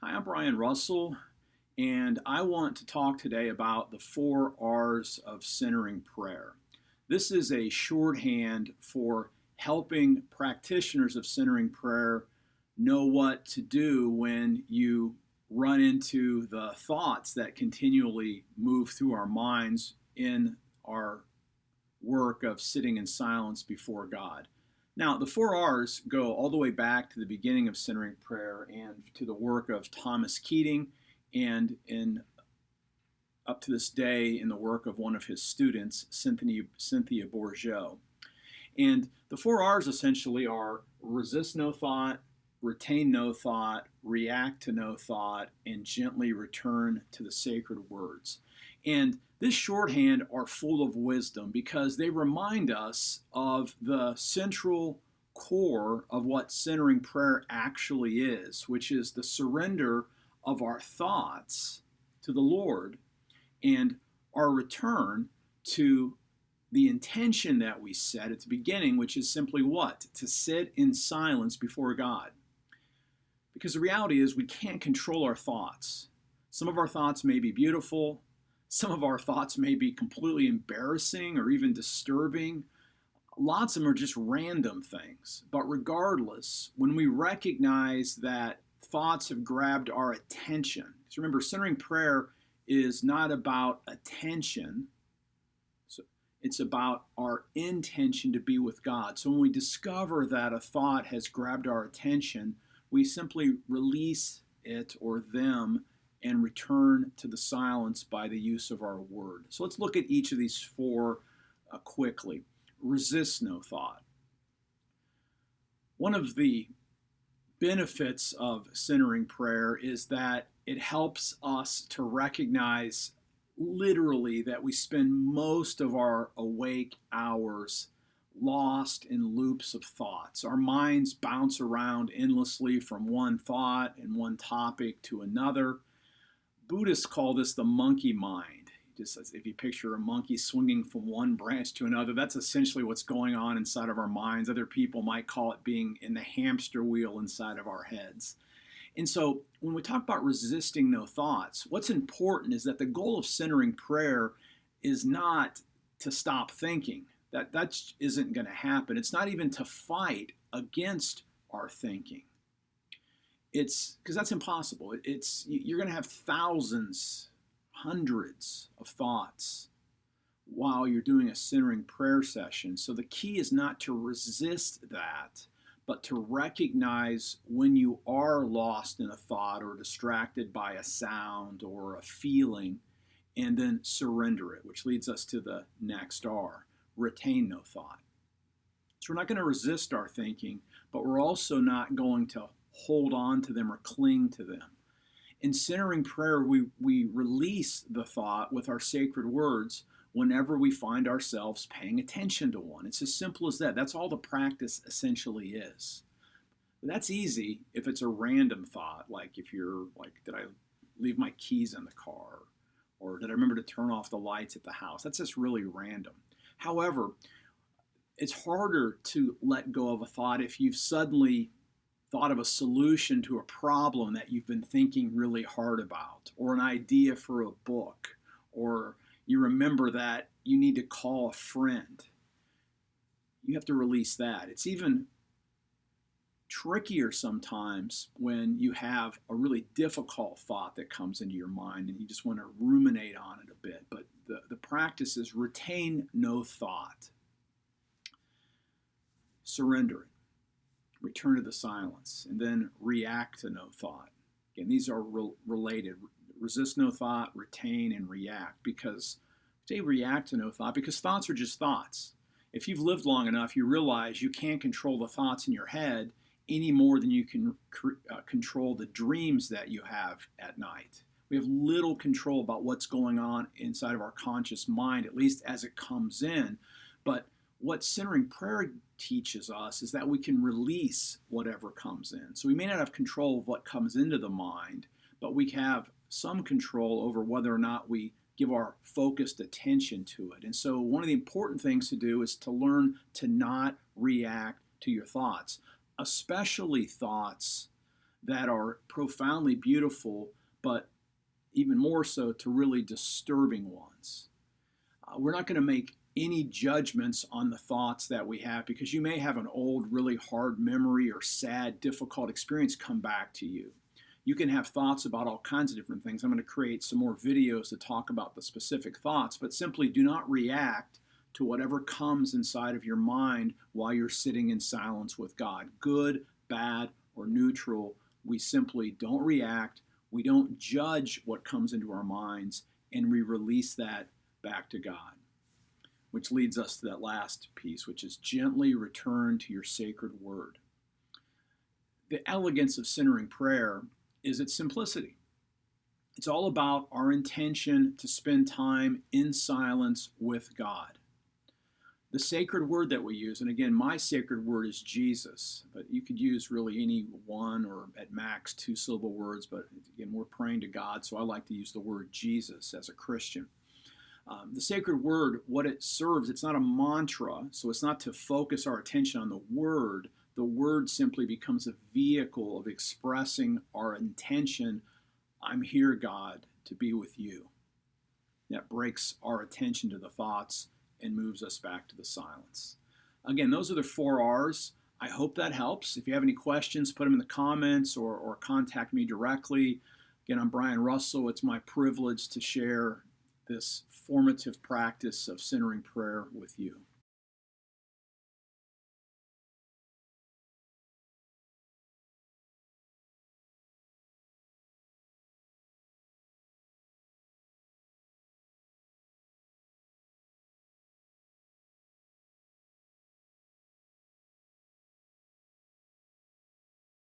Hi, I'm Brian Russell, and I want to talk today about the 4 R's of centering prayer. This is a shorthand for helping practitioners of centering prayer know what to do when you run into the thoughts that continually move through our minds in our work of sitting in silence before God. Now, the 4 R's go all the way back to the beginning of centering prayer and to the work of Thomas Keating, and in up to this day in the work of one of his students, Cynthia Bourgeault. And the 4 R's essentially are resist no thought, retain no thought, react to no thought, and gently return to the sacred words. And this shorthand are full of wisdom because they remind us of the central core of what centering prayer actually is, which is the surrender of our thoughts to the Lord and our return to the intention that we set at the beginning, which is simply what? To sit in silence before God. Because the reality is we can't control our thoughts. Some of our thoughts may be beautiful. Some of our thoughts may be completely embarrassing or even disturbing. Lots of them are just random things. But regardless, when we recognize that thoughts have grabbed our attention, so remember, centering prayer is not about attention. It's about our intention to be with God. So when we discover that a thought has grabbed our attention, we simply release it or them and return to the silence by the use of our word. So let's look at each of these 4 quickly. Resist no thought. One of the benefits of centering prayer is that it helps us to recognize literally that we spend most of our awake hours lost in loops of thoughts. Our minds bounce around endlessly from one thought and one topic to another. Buddhists call this the monkey mind. Just as if you picture a monkey swinging from one branch to another, that's essentially what's going on inside of our minds. Other people might call it being in the hamster wheel inside of our heads. And so when we talk about resisting no thoughts, what's important is that the goal of centering prayer is not to stop thinking. That isn't going to happen. It's not even to fight against our thinking. It's because that's impossible. You're going to have thousands, hundreds of thoughts while you're doing a centering prayer session. So the key is not to resist that, but to recognize when you are lost in a thought or distracted by a sound or a feeling, and then surrender it, which leads us to the next R, retain no thought. So we're not going to resist our thinking, but we're also not going to hold on to them or cling to them. In centering prayer, we release the thought with our sacred words whenever we find ourselves paying attention to one. It's as simple as that. That's all the practice essentially is. But that's easy if it's a random thought, like if you're like, did I leave my keys in the car? Or did I remember to turn off the lights at the house? That's just really random. However, it's harder to let go of a thought if you've suddenly thought of a solution to a problem that you've been thinking really hard about, or an idea for a book, or you remember that you need to call a friend. You have to release that. It's even trickier sometimes when you have a really difficult thought that comes into your mind and you just want to ruminate on it a bit. But the practice is retain no thought. Surrender it. Return to the silence, and then react to no thought. Again, these are related. Resist no thought, retain, and react. Because they react to no thought because thoughts are just thoughts. If you've lived long enough, you realize you can't control the thoughts in your head any more than you can control the dreams that you have at night. We have little control about what's going on inside of our conscious mind, at least as it comes in. But what centering prayer teaches us is that we can release whatever comes in. So we may not have control of what comes into the mind, but we have some control over whether or not we give our focused attention to it. And so one of the important things to do is to learn to not react to your thoughts, especially thoughts that are profoundly beautiful, but even more so to really disturbing ones. We're not going to make any judgments on the thoughts that we have, because you may have an old, really hard memory or sad, difficult experience come back to you. You can have thoughts about all kinds of different things. I'm going to create some more videos to talk about the specific thoughts, but simply do not react to whatever comes inside of your mind while you're sitting in silence with God. Good, bad, or neutral, we simply don't react. We don't judge what comes into our minds, and we release that back to God. Which leads us to that last piece, which is gently return to your sacred word. The elegance of centering prayer is its simplicity. It's all about our intention to spend time in silence with God. The sacred word that we use, and again, my sacred word is Jesus, but you could use really any one or at max 2-syllable words, but again, we're praying to God, so I like to use the word Jesus as a Christian. The sacred word, what it serves, it's not a mantra, so it's not to focus our attention on the word. The word simply becomes a vehicle of expressing our intention. I'm here, God, to be with you. That breaks our attention to the thoughts and moves us back to the silence. Again, those are the 4 R's. I hope that helps. If you have any questions, put them in the comments or contact me directly. Again, I'm Brian Russell. It's my privilege to share this formative practice of centering prayer with you.